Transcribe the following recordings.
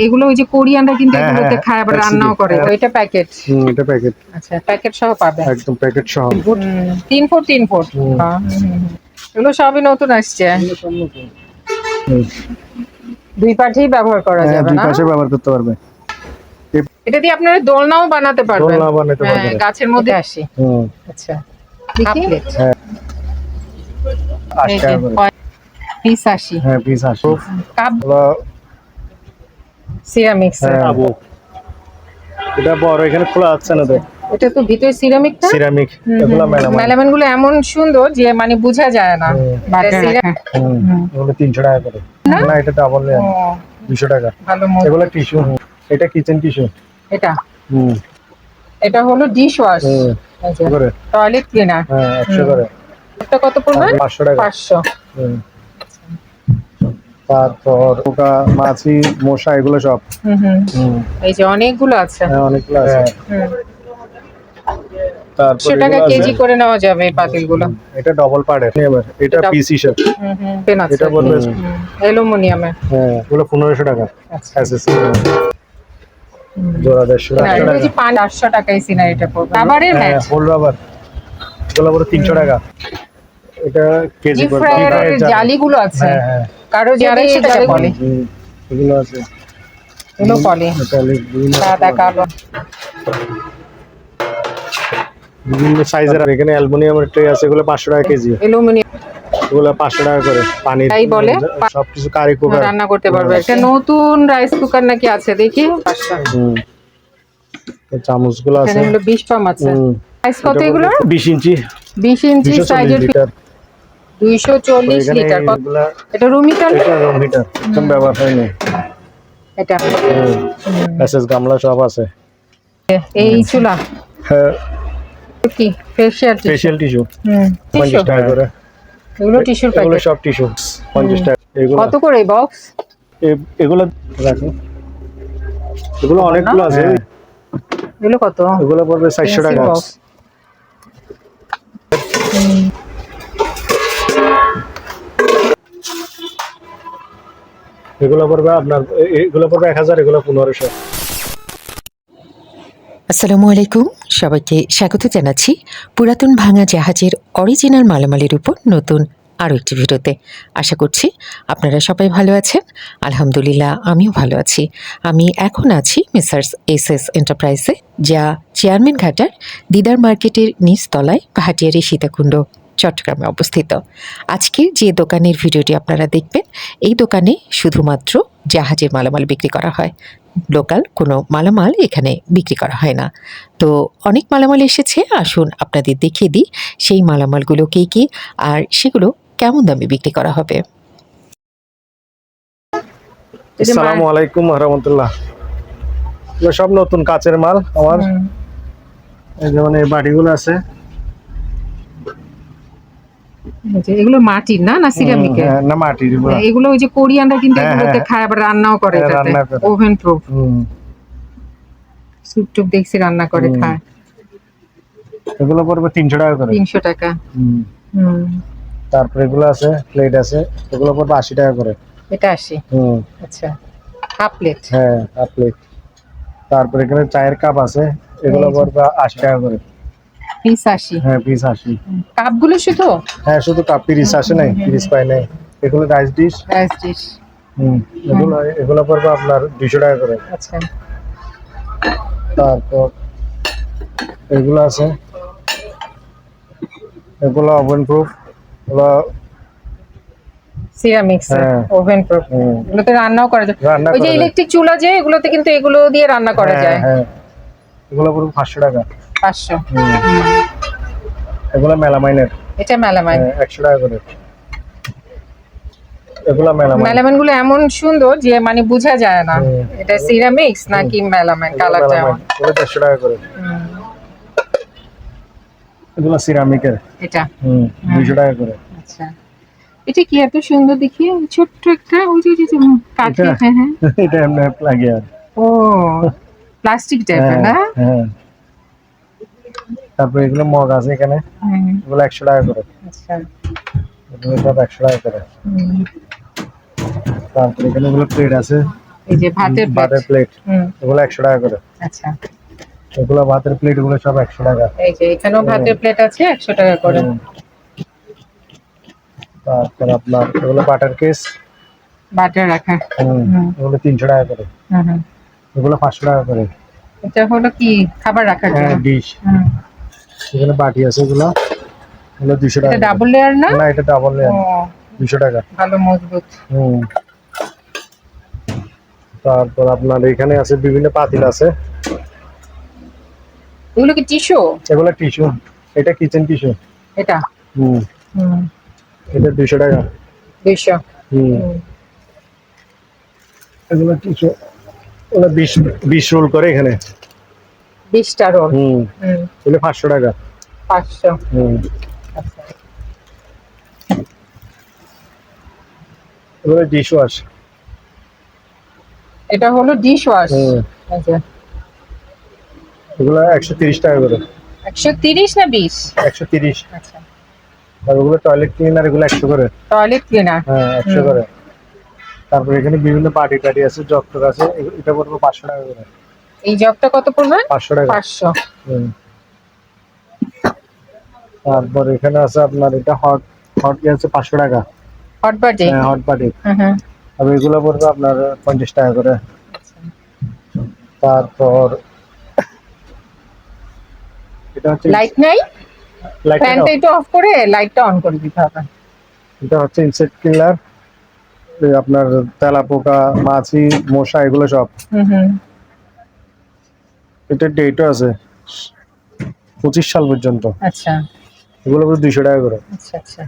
এগুলো ওই যে কোরিয়ানরা কিন্তু এগুলোতে খায় আবার রান্নাও করে। এটা প্যাকেট। এটা প্যাকেট। আচ্ছা, প্যাকেট সহ পাবে। একদম প্যাকেট সহ। 3 ফুট 3 ফুট। এগুলো সবই নতুন আসছে। দুই পাশেই ব্যবহার করা যাবে না? দুই পাশে ব্যবহার করতে পারবে। এটা দিয়ে আপনারা দোলনাও বানাতে পারবেন। দোলনা বানাতে পারবেন। গাছের মধ্যে আসে। আচ্ছা, দেখি। পিস 80। হ্যাঁ, পিস 80। Cup ceramics. এটা বড়, এখানে খোলা আছে না তো। এটা তো ভিতরে সিরামিকটা। সিরামিক। এগুলো মেলামাইন গুলো এমন সুন্দর যে মানে বোঝা যায় না। এগুলো 300 টাকা করে। না, এটা ডাবল নেন 200 টাকা। ভালো। এগুলো টিস্যু। এটা কিচেন টিস্যু। এটা হলো ডিশ ওয়াশ। Toilet cleaner. হ্যাঁ, 100 করে। এটা কত পড়বে? 500 টাকা। 500। তারপর পোকা, মাছি, মশা এগুলো সব। এই যে অনেকগুলো আছে। হ্যাঁ, অনেকগুলো আছে। তারপর 100 টাকা কেজি করে নেওয়া যাবে এই পাতিলগুলো। এটা ডাবল পার্টের। এটা পিস হিসাব। এটা বলবে অ্যালুমিনিয়ামের। হ্যাঁ, এগুলো 1500 টাকা। এসএসসি জোড়া 150 টাকা। এই যে 500 টাকায় সিনারিটা পড়বে। রাবারের ম্যাট। ফুল রাবার। এগুলো পুরো 300 টাকা। এটা কেজি করে। জালিগুলো আছে। হ্যাঁ, কারো যারা সেটা বলে। এগুলো আছে। এগুলো বলে। সাদা কালো। বিভিন্ন সাইজের। এখানে অ্যালুমিনিয়ামের ট্রে আছে, এগুলো 500 টাকা কেজি। অ্যালুমিনিয়াম। এগুলো 500 টাকা করে। পানি তাই বলে সবকিছু কারি কুকার রান্না করতে পারবে। একটা নতুন রাইস কুকার নাকি আছে দেখি। 500। এই চামচগুলো আছে। এখানে হলো 20 পাম আছে। সাইজ কত এগুলো? 20 ইঞ্চি। 20 ইঞ্চি সাইজের 240 লিটার। এটা রুম হিটার। এটা রুম হিটার। একদম ব্যবহার হয়নি। এটা এসএস গামলা সব আছে। এই চুলা। হ্যাঁ। কি ফেশিয়াল টিস্যু। 50 টাকা করে। এগুলো টিস্যুর প্যাকেট। এগুলো সব টিস্যু 50 টাকা। এগুলো কত করে বক্স? এগুলো রাখো। এগুলো অনেকগুলো আছে। এগুলো কত? এগুলো পড়বে 400 টাকা। এগুলো পড়বে আপনার, এগুলো পড়বে 1000, এগুলো 1500। আসসালামু আলাইকুম, সবাইকে স্বাগত জানাচ্ছি পুরাতন ভাঙা জাহাজের অরিজিনাল মালামালের উপর নতুন আরও একটি ভিডিওতে। আশা করছি আপনারা সবাই ভালো আছেন। আলহামদুলিল্লাহ, আমিও ভালো আছি। আমি এখন আছি মিসার্স এসএস এন্টারপ্রাইজে, যা চেয়ারম্যান ঘাটার দিদার মার্কেটের নিচতলায় ভাটিয়ারি সীতাকুণ্ড, চট্টগ্রামে অবস্থিত। আজকের যে দোকানের ভিডিওটি আপনারা দেখবেন, এই দোকানে শুধুমাত্র জাহাজের মালামাল বিক্রি করা হয়। লোকাল কোনো মালামাল এখানে বিক্রি করা হয় না। তো অনেক মালামাল এসেছে, আসুন আপনাদের দেখিয়ে দিই সেই মালামালগুলো কী কী আর সেগুলো কেমন দামে বিক্রি করা হবে। আসসালামু আলাইকুম ওয়া রাহমাতুল্লাহ। এগুলো সব নতুন কাচের মাল আমার। এই যেমন এই বাটিগুলো আছে। এগুলো মাটির না সিরামিকের? না, মাটির। এগুলো ওই যে কোরিয়ানরা কিন্তু এগুলোতে খায় আবার রান্নাও করে। Oven proof. স্যুপ টুপ দেখছি রান্না করে খায়। এগুলো পড়বে 300 টাকা করে। 300 টাকা। তারপর এগুলো আছে, প্লেট আছে, এগুলো পড়বে 80 টাকা করে। এটা 80। আচ্ছা, হাফ প্লেট। হ্যাঁ, হাফ প্লেট। তারপর এখানে চায়ের কাপ আছে, এগুলো পড়বে 80 টাকা করে। পিস 80? হ্যাঁ, পিস 80। কাপগুলো শুধু? হ্যাঁ, শুধু কাপ। পিস আসে নাই, পিস পাই নাই। এগুলো রাইস ডিশ। এগুলো পড়বে আপনার 200 টাকা করে। আচ্ছা। তারপর এগুলো আছে, এগুলো ওভেন প্রুফ। এগুলো সিরামিক্স ওভেন প্রুফ। এগুলোতে রান্নাও করা যায়। ওই যে ইলেকট্রিক চুলা, যে এগুলোতে কিন্তু এগুলো দিয়ে রান্না করা যায়। হ্যাঁ, এগুলো পুরো 500 টাকা। 500। এগুলো মেলামাইনের। এটা মেলামাইন। 100 টাকা করে। এগুলো মেলামাইন। মেলামাইন গুলো এমন সুন্দর যে মানে বোঝা যায় না এটা সিরামিক্স নাকি মেলামাইন। কালারটা এমন। এগুলো 150 টাকা করে। এগুলো সিরামিকের। এটা 200 টাকা করে। আচ্ছা, এটা কি এত সুন্দর দেখি, ছোট্ট একটা ওই যে কাঠের। হ্যাঁ, এটা এমনি লাগিয়ে। ও, প্লাস্টিক টাইপের না? হ্যাঁ। তারপর এগুলো মগ আছে এখানে, এগুলো 100 টাকা করে। আচ্ছা, এগুলো সব 100 টাকা করে। তারপর এখানে এগুলো প্লেট আছে, এই যে ভাতের ভাতের প্লেট। প্লেট, এগুলো 100 টাকা করে। আচ্ছা, এগুলো ভাতের প্লেট, এগুলো সব 100 টাকা। এই যে এখানেও ভাতের প্লেট আছে 100 টাকা করে। তারপর আপনার এগুলো বাটার কেস, বাটার রাখা। এগুলো 300 টাকা করে। এগুলো 500 টাকা করে। এটা হলো কি খাবার রাখার হ্যাঁ, জন্য? ডিশ। এখানে বাটি আছে, এগুলো 200 এটা টাকা। ডাবল লেয়ার না? না, এটা ডাবল লেয়ার, 200 টাকা। ভালো মজবুত। তারপর আপনার এখানে আছে বিভিন্ন পাতিল আছে। এগুলো কি টিস্যু? এগুলো টিস্যু, এটা কিচেন টিস্যু। এটা এটা 200 টাকা। 200। এগুলো টিস্যু, ওগুলো 20 রোল করে এখানে। 20টা রোল। এগুলো 500 টাকা। 500। আচ্ছা, এগুলো ডিশ ওয়াশ। এটা হলো ডিশ ওয়াশ। আচ্ছা, এগুলো 130 টাকা করে। 130 না 20? 130। আচ্ছা, আর ওগুলো টয়লেট ক্লিনার, এগুলো 100 করে। Toilet cleaner. হ্যাঁ, 100 করে। তারপর এখানে বিভিন্ন পার্টি টাটি আছে, জগ টগ আছে, এটা পড়বে 500 টাকা করে। এই জগটা কত পড়বে? 500 টাকা। 500। তারপর এখানে আছে আপনার এটা হট হট আছে 500 টাকা। হট বাটি। হ্যাঁ, হট পার্টি। হুম। আর এগুলো পড়বে আপনার 50 টাকা করে। তারপর এটা হচ্ছে লাইট নাই? লাইট, ফ্যানটা একটু অফ করে লাইটটা অন করে দিতে হবে। এটা হচ্ছে ইনসেক্ট কিলার, আপনার তেলাপোকা, মাছি, মশা, এগুলো সব। এটা ডেটও আছে 25 সাল পর্যন্ত। আচ্ছা, এগুলো 200 টাকা করে। আচ্ছা, আচ্ছা।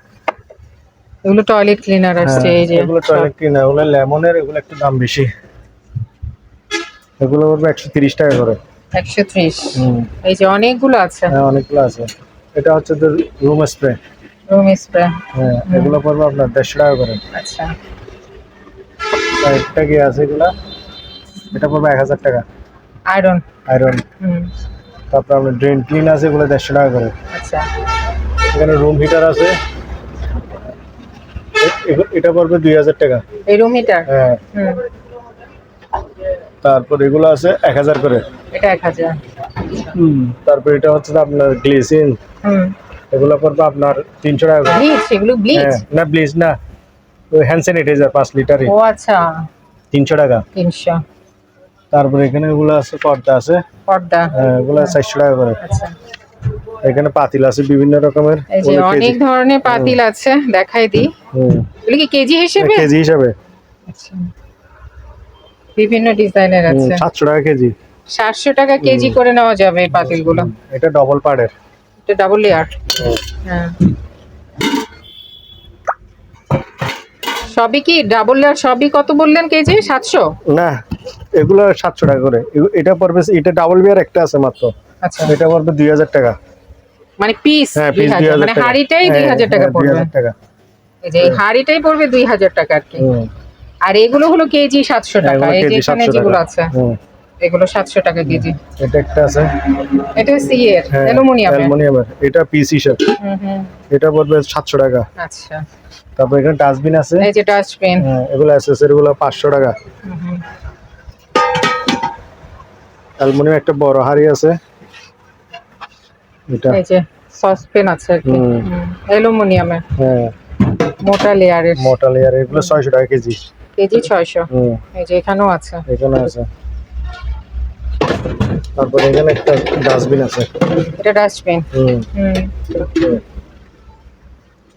এগুলো টয়লেট ক্লিনার আসছে এই যে। এগুলো টয়লেট ক্লিনার, এগুলো লেমনের, এগুলো একটু দাম বেশি। এগুলো পড়বে 130 টাকা করে। 130। এই যে অনেকগুলো আছে। হ্যাঁ, অনেকগুলো আছে। এটা হচ্ছে রুম স্প্রে। Room spray. হ্যাঁ, এগুলো পড়বে আপনার 150 টাকা করে। আচ্ছা, একটা কি আছে এগুলা, এটা পড়বে 1000 টাকা। আয়রন। আয়রন। তারপর আপনার ড্রেন ক্লিন আছে, এগুলো 150 টাকা করে। আচ্ছা, এখানে রুম হিটার আছে, এটা পড়বে 2000 টাকা। এই রুম হিটার। হ্যাঁ। তারপর এগুলো আছে 1000 করে। এটা 1000। তারপর এটা হচ্ছে আপনার গ্লিসিন, এগুলো পড়বে আপনার 300 টাকা করে। ব্লিচ, এগুলো ব্লিচ? না, ব্লিচ না, ওই হ্যান্ড স্যানিটাইজার 5 লিটারই। ও আচ্ছা, 300 টাকা। 300। তারপর এখানে এগুলো আছে, পর্দা আছে। পর্দা। হ্যাঁ, এগুলো 400 টাকা করে। আচ্ছা, এখানে পাতিল আছে বিভিন্ন রকমের, এই যে অনেক ধরনের পাতিল আছে, দেখাই দিই। এগুলো কি কেজি হিসেবে? কেজি হিসাবে। আচ্ছা, বিভিন্ন ডিজাইনের আছে। 700 টাকা কেজি। 700 টাকা কেজি করে নেওয়া যাবে এই পাতিলগুলো। এটা ডবল পাড়ের। এটা ডাবল লেয়ার। হ্যাঁ, সবই কি ডাবল লেয়ার? সবই কত বললেন কেজি? 700? না, এগুলো 700 টাকা করে। এটা পড়বে, এটা ডাবল বিয়ার একটা আছে মাত্র। আচ্ছা, এটা পড়বে 2000 টাকা। মানে পিস হ্যাঁ, পিস 2000, 2000 মানে টাকা। হাড়িটাই 2000 টাকা পড়বে। 2000 টাকা। এই যে এই হাড়িটাই পড়বে 2000 টাকা আর কি। আর এগুলো হলো কেজি 700 টাকা। এই যে এখানে যেগুলো আছে এগুলো 700 টাকা কেজি। এটা একটা আছে, এটা সিএর অ্যালুমিনিয়ামের। এটা পিস হিসাব। এটা পড়বে 700 টাকা। আচ্ছা, তারপর এখানে ডাস্টবিন আছে। এই যে ডাস্টবিন। এগুলো অ্যাক্সেসরি গুলো 500 টাকা। অ্যালুমিনিয়াম একটা বড় হাড়ি আছে। এটা এই যে সসপেন আছে আর কি। অ্যালুমিনিয়ামের। হ্যাঁ, মোটা লেয়ারের। মোটা লেয়ার, এগুলো 600 টাকা কেজি। কেজি 600। এই যে এখানেও আছে। এখানে আছে। তারপর এখানে একটা ডাস্টবিন আছে। এটা ডাস্টবিন।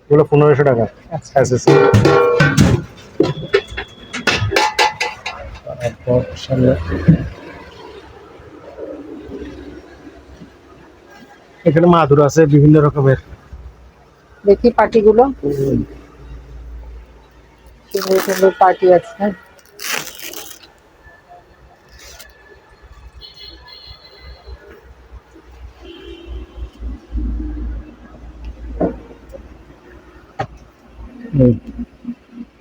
এগুলো 1500 টাকা। আচ্ছা, অ্যাক্সেসরি। তারপর সামনে এখানে মাদুর আছে বিভিন্ন রকমের। দেখি পার্টিগুলো। সুন্দর সুন্দর পার্টি আছে।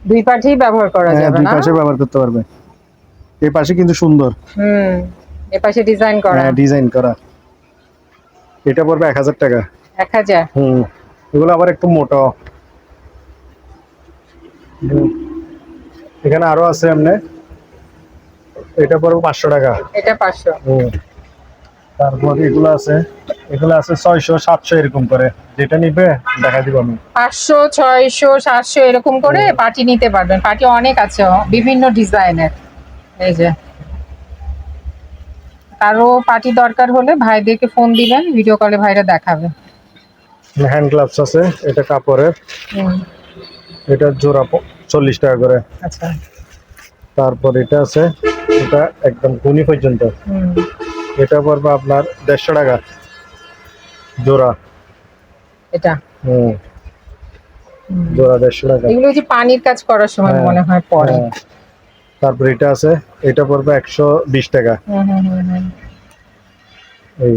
দুই পাশেই ব্যবহার করা যাবে দুই না? পাশে ব্যবহার করতে পারবে। এই পাশে কিন্তু সুন্দর। এই পাশে ডিজাইন করা। হ্যাঁ, ডিজাইন করা। এটা পড়বে 1000 টাকা। 1000। এগুলো আবার একটু মোটা। এখানে আরো আছে এমনি। এটা পড়বে 500 টাকা। এটা 500। তারপর এগুলো আছে 600 700 এরকম করে, যেটা নিবে দেখা দিব আমি। 500 600 700 এরকম করে পার্টি নিতে পারবেন। পার্টি অনেক আছে, বিভিন্ন ডিজাইনের। এই যে কারো পার্টি দরকার হলে ভাইদেরকে ফোন দিবেন, ভিডিও কলে ভাইরা দেখাবে। হ্যান্ড গ্লাভস আছে, এটা কাপড়ের, এটা জোড়া 40 টাকা করে। আচ্ছা। তারপর এটা আছে, এটা একদম গুনি পর্যন্ত, এটা পড়বে আপনার 150 টাকা জোড়া। এটা জোড়া 150 টাকা। এগুলো যে পানির কাজ করার সময় মনে হয় পরে। তারপর এটা আছে, এটা পড়বে 120 টাকা। এই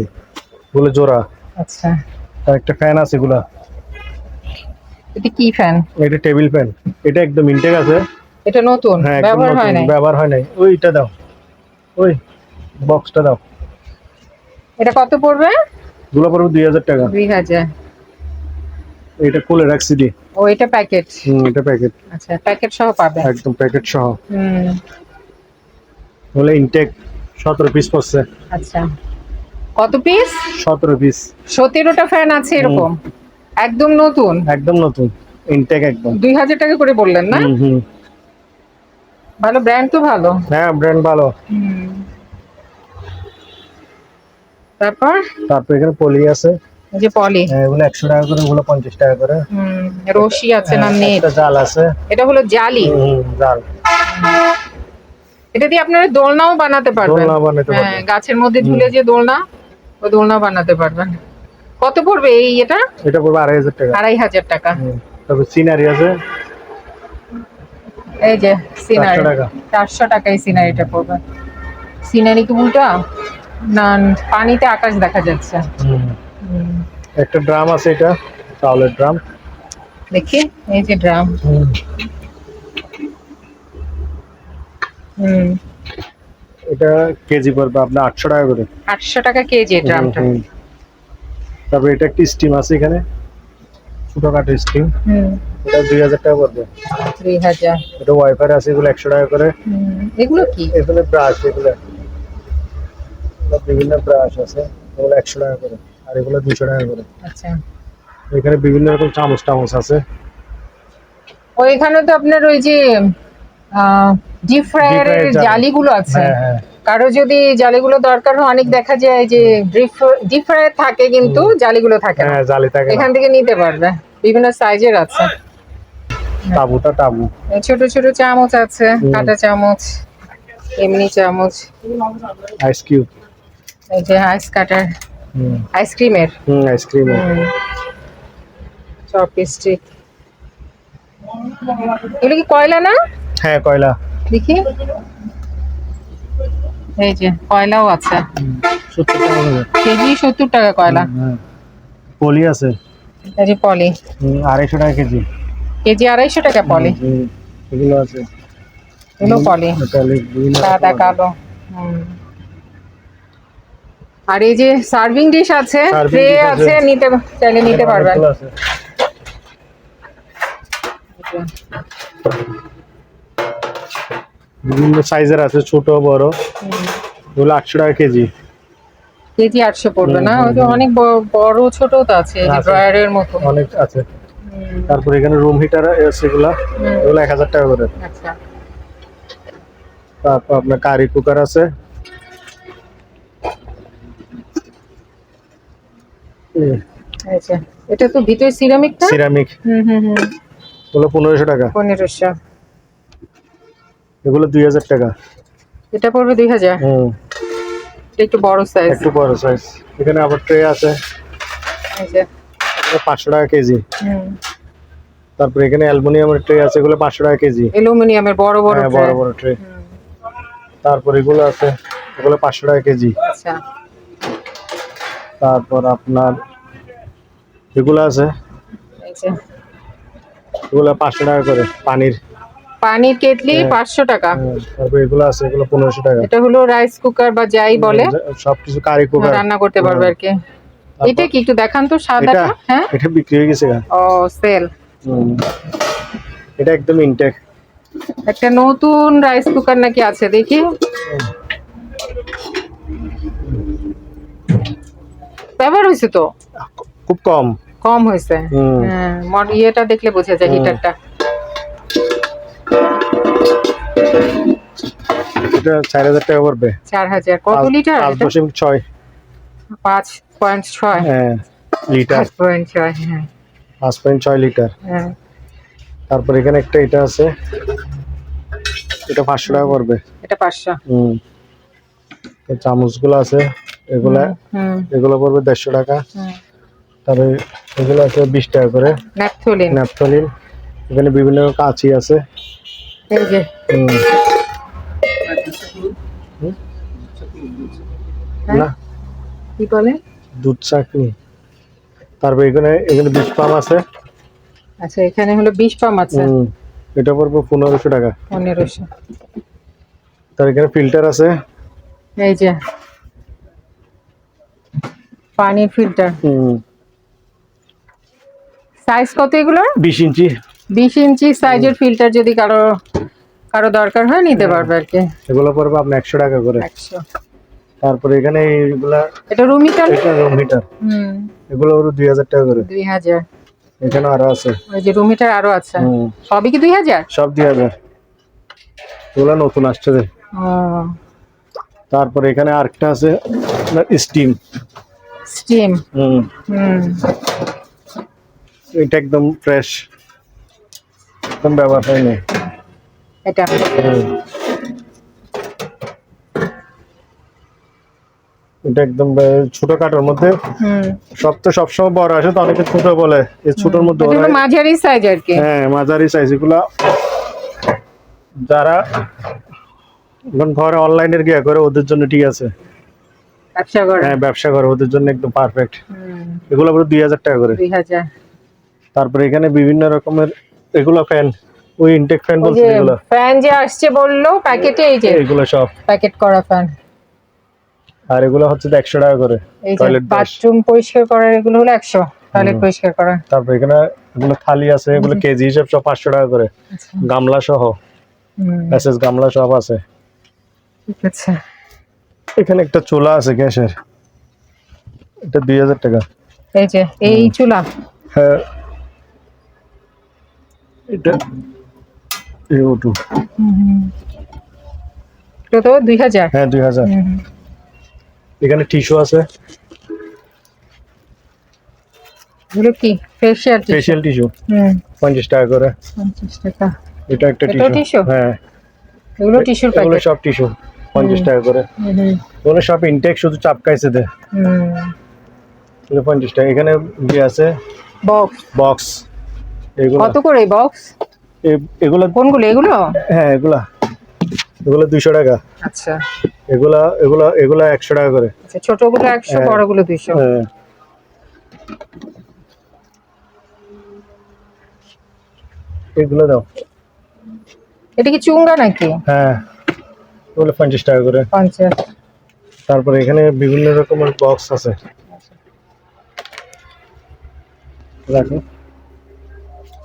গুলো জোড়া। আচ্ছা। আর একটা ফ্যান আছে এগুলা। এটা কি ফ্যান? এটা টেবিল ফ্যান, এটা একদম ইনটেক আছে। এটা নতুন, হ্যাঁ, ব্যবহার হয় নাই। ব্যবহার হয় নাই। ওইটা দাও, ওই বক্সটা দাও। এটা কত পড়বে? গুলো পড়বে 2000 টাকা। 2000। এটা খুলে রাখছি দি। ও এটা প্যাকেট? এটা প্যাকেট। আচ্ছা, প্যাকেট সহ পাবে? একদম প্যাকেট সহ। বলে ইনটেক 17 পিস পড়ছে। আচ্ছা, কত পিস? 17 পিস। 17টা ফ্যান আছে এরকম, একদম নতুন? একদম নতুন, ইনটেক একদম। 2000 টাকা করে বললেন না? ভালো, ব্র্যান্ড তো ভালো। হ্যাঁ, ব্র্যান্ড ভালো। তারপর এখানে পলি আছে, এই যে পলি, এগুলো 100 টাকা করে, ওগুলো 50 টাকা করে। রশি আছে না নেট? একটা জাল আছে। এটা হলো জালি। জাল। এটা দিয়ে আপনারা দোলনাও বানাতে পারবেন। দোলনা বানাতে পারবেন। হ্যাঁ, গাছের মধ্যে ঝুলে যে দোলনা, ওই দোলনা বানাতে পারবেন। কত পড়বে এই এটা? এটা পড়বে 2500 টাকা। 2500 টাকা। তারপর সিনারি আছে, এই যে সিনারি 400 টাকা। 400 টাকায় সিনারিটা পড়বে। সিনারি কি উল্টা না, পানিতে আকাশ দেখা যাচ্ছে। একটা ড্রাম আছে, এটা চাউলের ড্রাম। দেখি, এই যে ড্রাম। এটা কেজি পড়বে আপনার 800 টাকা করে। 800 টাকা কেজি ড্রামটা। তারপর এটা একটা স্টিম আছে এখানে, ছোটখাটো স্টিম। এটা 2000 টাকা পড়বে। 2000। এটা ওয়াইফাই আছে, এগুলো 100 টাকা করে। এগুলো কি? এগুলো ব্রাশ, এগুলো বিভিন্ন ব্রাশ আছে, এগুলো 100 টাকা করে, আর এগুলো 200 টাকা করে। আচ্ছা। এখানে বিভিন্ন রকম চামচ আছে। ওইখানে তো আপনার ওই যে ডিপ ফ্রায়ারের জালিগুলো আছে। কারো যদি জালিগুলো দরকার হয়, অনেক দেখা যায় যে ডিপ ফ্রায়ার থাকে কিন্তু জালিগুলো থাকে না। জালি থাকে, এখান থেকে নিতে পারবে, বিভিন্ন সাইজের আছে। তাবু ছোট ছোট চামচ আছে, কাঁটা চামচ, এমনি চামচ, আইস কিউব, এই যে আইস কাটার, আইসক্রিমের, চপস্টিক। এগুলো কি কয়লা না? হ্যাঁ, কয়লা। দেখি, এই যে কয়লাও আছে। 70 টাকা করে কেজি। 70 টাকা কয়লা। পলি আছে, এই যে পলি 250 টাকা কেজি। কেজি 250 টাকা পলি। এগুলো আছে, এগুলো পলি, সাদা কালো। আর এই যে সার্ভিং ডিশ আছে, ট্রে আছে, নিতে চাইলে নিতে পারবেন। বিভিন্ন সাইজের আছে, ছোট বড়। এগুলো 800 টাকা কেজি। কেজি 800 পড়বে না? ওই যে অনেক বড় ছোট তো আছে, এই যে ড্রয়ারের মতো অনেক আছে। তারপর এখানে রুম হিটার আছে, এগুলো 1000 টাকা করে। আচ্ছা। তারপর আপনার কারি কুকার আছে, আচ্ছা। এটা তো ভিতরে সিরামিকটা? সিরামিক। এগুলো 1500 টাকা। 1500। এগুলো 2000 টাকা। এটা পড়বে 2000। এটা একটু বড় সাইজ। একটু বড় সাইজ। এখানে আবার ট্রে আছে, আচ্ছা, 500 টাকা কেজি। তারপর এখানে অ্যালুমিনিয়ামের ট্রে আছে, এগুলো 500 টাকা কেজি। অ্যালুমিনিয়ামের বড় বড় ট্রে। বড় বড় ট্রে। তারপর এগুলো আছে, এগুলো 500 টাকা কেজি। আচ্ছা। তারপর আপনার এগুলো আছে, এগুলো 500 টাকা করে। পানির কেটলি 500 টাকা। তারপর এগুলো আছে, এগুলো 1500 টাকা। এটা হলো রাইস কুকার বা যাই বলে, সবকিছু কারি কুকার, রান্না করতে পারবে আর কি। এটা কি একটু দেখান তো সাদাটা? হ্যাঁ, এটা বিক্রি হয়ে গেছে। ও সেল। এটা একদম ইনটেক। একটা নতুন রাইস কুকার নাকি আছে, দেখি। ব্যবহার হয়েছে তো, খুব কম। কম হয়েছে। হুম। হ্যাঁ, ইয়েটা দেখলে বোঝা যায়, হুম। হিটারটা। এটা 4000 টাকা পড়বে। 4000। কত লিটার? 5.6। 5.6। হ্যাঁ লিটার। 5.6, হ্যাঁ 5.6 লিটার। হ্যাঁ। তারপর এখানে একটা এটা আছে, এটা 500 টাকা পড়বে। এটা 500। হুম। এই চামচগুলো আছে, এগুলা হুম এগুলো পড়বে 150 টাকা। হুম। তারপরে এগুলো আছে 20 টাকা করে। ন্যাপথলিন। ন্যাপথলিন। এখানে বিভিন্ন কাঁচি আছে। এই যে হুম। হুম? হ্যাঁ? না, কি বলে? দুধ চাকনি। তারপর এখানে এখানে 20 পাম আছে। আচ্ছা, এখানে হলো 20 পাম আছে। হুম। এটা পড়বে 1500 টাকা। 1500। তার এখানে ফিল্টার আছে। এই যে পানির ফিল্টার। হুম। সাইজ কত এগুলো? 20 ইঞ্চি। 20 ইঞ্চি সাইজের ফিল্টার যদি কারো কারো দরকার হয় নিতে পারবে আর কি। এগুলো পড়বে আপনার 100 টাকা করে। 100। তারপরে এখানে এইগুলা, এটা রুম হিটার। এটা রুম হিটার। হুম। এগুলো হলো 2000 টাকা করে। 2000। এখানে আরো আছে। ওই যে রুম হিটার আরো আছে। হুম। সবই কি 2000? সব 2000। এগুলো নতুন আসছে যে। ও, তারপরে এখানে আরেকটা আছে স্টিম। স্টিম। হুম। হুম। এটা একদম ফ্রেশ, একদম ব্যবহার হয়নি। এটা হুম। এটা একদম ছোটখাটোর মধ্যে। হুম। সব তো সবসময় বড় আসে, তো অনেকে ছোট বলে, এই ছোটর মধ্যে এটা হলো মাঝারি সাইজ আর কি। হ্যাঁ মাঝারি সাইজ। এগুলা যারা এখন ঘরে অনলাইনের গিয়া করে ওদের জন্য ঠিক আছে। ব্যবসা করে। হ্যাঁ ব্যবসা করে ওদের জন্য একদম পারফেক্ট। হুম। এগুলো পুরো 2000 টাকা করে। 2000। তারপরে এখানে বিভিন্ন রকমের এগুলো ফ্যান, ওই ইনটেক ফ্যান ওই বলছে যে এগুলো। ফ্যান যে আসছে বললো প্যাকেটে, এই যে এগুলো সব। প্যাকেট করা ফ্যান। আর এগুলো হচ্ছে 100 টাকা করে। এই যে টয়লেট ব্রাশ। বাথরুম পরিষ্কার করার এগুলো হলো 100, টয়লেট পরিষ্কার করা। তারপর এখানে এগুলো থালি আছে, এগুলো কেজি হিসাব সব 500 টাকা করে। আচ্ছা। গামলা সহ, হুম। এসএস গামলা সব আছে। ঠিক আছে। এখানে একটা চুলা আছে গ্যাসের, এটা 2000 টাকা। এই যে এই চুলা। হ্যাঁ এটা ইউটু। কত? 2000। হ্যাঁ 2000। হুম। এখানে টিস্যু আছে, এগুলো কি? Facial tissue. ফেশিয়াল টিস্যু হুম। 50 টাকা করে। 50 টাকা। এটা একটা এটাও টিস্যু। টিস্যু? হ্যাঁ এগুলো টিস্যুর এগুলো প্যাকেট। সব টিস্যু 50 টাকা করে। হুম। এগুলো সব ইনটেক, শুধু চাপকাইছে দে। হুম। এগুলো 50 টাকা। এখানে কি আছে? বক্স। বক্স। এগুলো কত করে বক্স? এগুলো কোনগুলো এগুলো? হ্যাঁ এগুলো 200 টাকা। আচ্ছা এগুলা এগুলা এগুলা 100 টাকা করে। আচ্ছা, ছোটগুলো 100, হ্যাঁ। বড়গুলো 200। হ্যাঁ। এগুলো দাও। এটা কি চুঙ্গা নাকি? হ্যাঁ এগুলো 50 টাকা করে। 50। তারপরে এখানে বিভিন্ন রকমের বক্স আছে, দেখো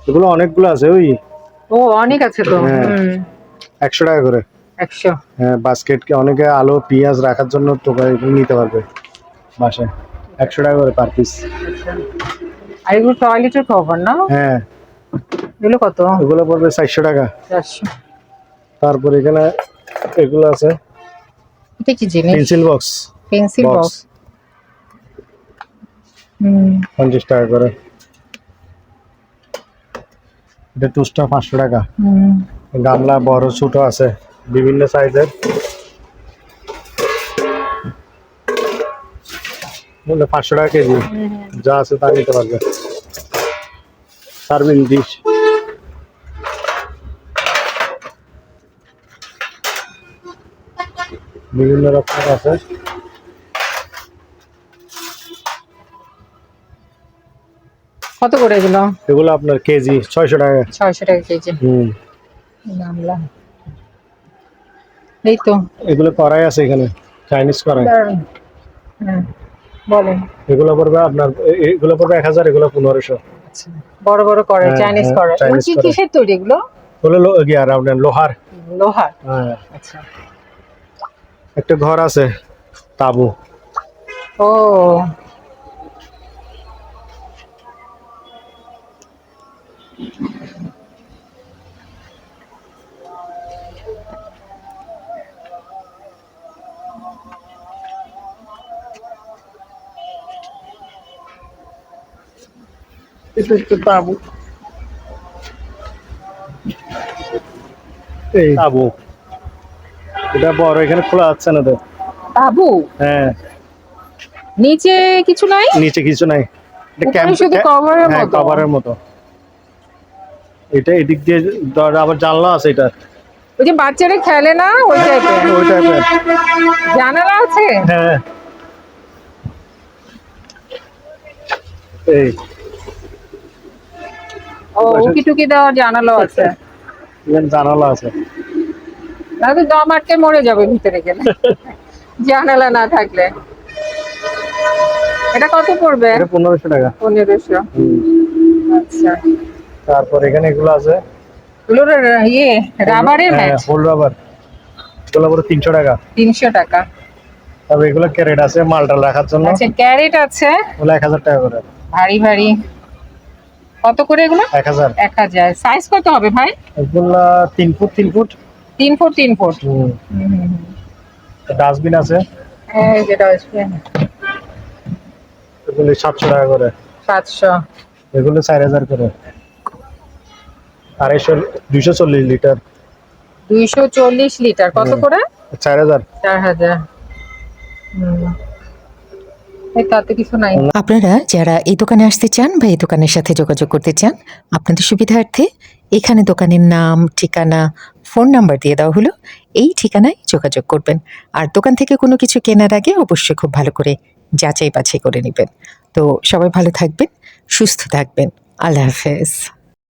এগুলো অনেকগুলো আছে। ওই ও অনেক আছে তো। হ্যাঁ। হুম। 100 টাকা করে। 100। হ্যাঁ বাস্কেট, অনেকে আলু পেঁয়াজ রাখার জন্য তো নিতে পারবে বাসায়। 100 টাকা করে পার পিস। আর এগুলো টয়লেটের কভার না? হ্যাঁ এগুলো কত? এগুলো পড়বে 400 টাকা। 400। তারপর এখানে এগুলো আছে এটা কি জিনিস? Pencil box. Pencil box box. হুম। 50 টাকা করে। এটা টুসটা 500 টাকা। হুম। গামলা বড় ছোট আছে বিভিন্ন সাইজের, 500 টাকা কেজি। যা আছে তা নিতে পারবে। সার্ভিং ডিশ, বিভিন্ন রকমের আছে। কত করে এগুলো? এগুলো আপনার কেজি 600 টাকা। 600 টাকা কেজি। হুম। গামলা। এই তো। এগুলো কড়াই আছে এখানে, চাইনিজ কড়াই। দাঁড়ান। হ্যাঁ বলেন। এগুলো পড়বে আপনার, এগুলো পড়বে 1000, এগুলো 1500। আচ্ছা, বড় বড় করে হ্যাঁ, চাইনিজ হ্যাঁ, করে। এগুলো চাইনিজ কি কড়াই। কিসের তৈরি এগুলো? হলো লোহার। লোহার, হ্যাঁ, আচ্ছা। একটা ঘর আছে, তাবু। ও এটা একটা তাবু। এই তাবু, এটা বড়, এখানে খোলা যাচ্ছে না তো। তাবু, হ্যাঁ, নিচে কিছু নাই, নিচে কিছু নাই, এটা উপরে শুধু কভারের হ্যাঁ, মতো। কভারের মতো। এটা এদিক দিয়ে দরজা, আবার জানলা আছে। এটা ওই যে বাচ্চারা খেলে না ওই টাইপের, ওই টাইপের। জানালা আছে। হ্যাঁ, এই ও উকি টুকি দেওয়ার জানালাও আছে। এখানে জানালা আছে। তাহলে তো দম আটকে মরে যাবে ভিতরে গেলে জানালা না থাকলে। এটা কত পড়বে? এটা 1500 টাকা। 1500, আচ্ছা। তারপর এখানে এগুলো আছে, এগুলোর ইয়ে রাবারের হ্যাঁ, ম্যাট, হোল রাবার। এগুলো পুরো 300 টাকা। 300 টাকা। তারপর এগুলো ক্যারেট আছে মালটা রাখার জন্য, আচ্ছা, ক্যারেট আছে, ওগুলো 1000 টাকা করে। ভারী ভারী। কত করে এগুলো? 1000। 1000। সাইজ কত হবে ভাই? এগুলো 3 foot 3 foot. 3 foot 3 foot. Dustbin আছে, এই যেটা আছে এগুলো 700 টাকা করে। 700। এগুলো 4000 করে। 240 লিটার। 240 লিটার কত করে? 4000। 4000। এই তাতে কিছু নাই। আপনারা যারা এই দোকানে আসতে চান বা এই দোকানের সাথে যোগাযোগ করতে চান, আপনাদের সুবিধার্থে এখানে দোকানের নাম, ঠিকানা, ফোন নাম্বার দিয়ে দেওয়া হলো। এই ঠিকানায় যোগাযোগ করবেন। আর দোকান থেকে কোনো কিছু কেনার আগে অবশ্যই খুব ভালো করে যাচাই বাছাই করে নেবেন। তো সবাই ভালো থাকবেন, সুস্থ থাকবেন। আল্লাহ হাফেজ।